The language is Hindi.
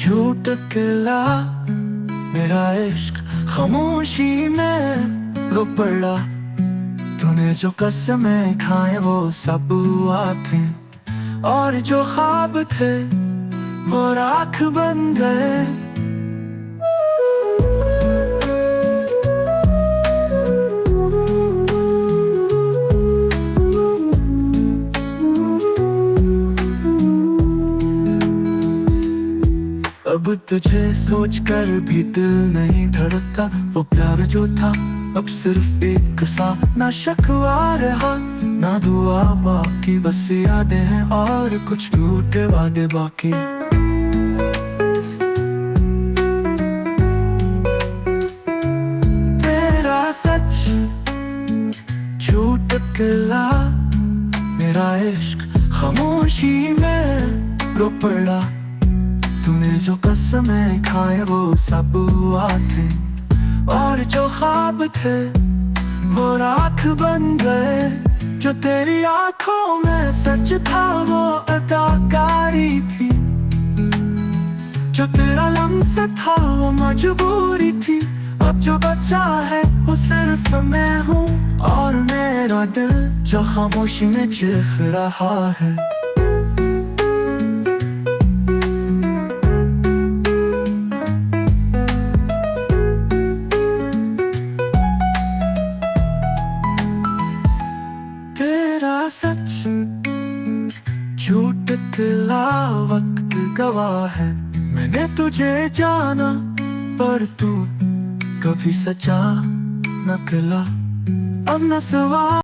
झूठ खिला मेरा इश्क खामोशी में रो पड़ा। तूने जो कसमें खाए वो सब हुआ थे, और जो ख्वाब थे वो राख बन गए। अब तुझे सोच कर भी दिल नहीं धड़कता। वो प्यार जो था अब सिर्फ एक सा, ना शक्वा रहा ना दुआ बाकी, बस यादें हैं और कुछ टूटे वादे बाकी। तेरा सच झूठ खिला मेरा इश्क खामोशी में रो पड़ा। तूने जो कसमें खाए वो सब हुआ थे, और जो ख्वाब थे वो राख बन गए। जो तेरी आंखों में सच था वो अदाकारी थी, जो तेरा लम्स था वो मजबूरी थी। अब जो बचा है वो सिर्फ मैं हूँ, और मेरा दिल जो खामोशी में चीख रहा है। तेरा सच झूठ खिला वक्त गवाह है। मैंने तुझे जाना पर तू कभी सच्चा न खिला। अब न सवाल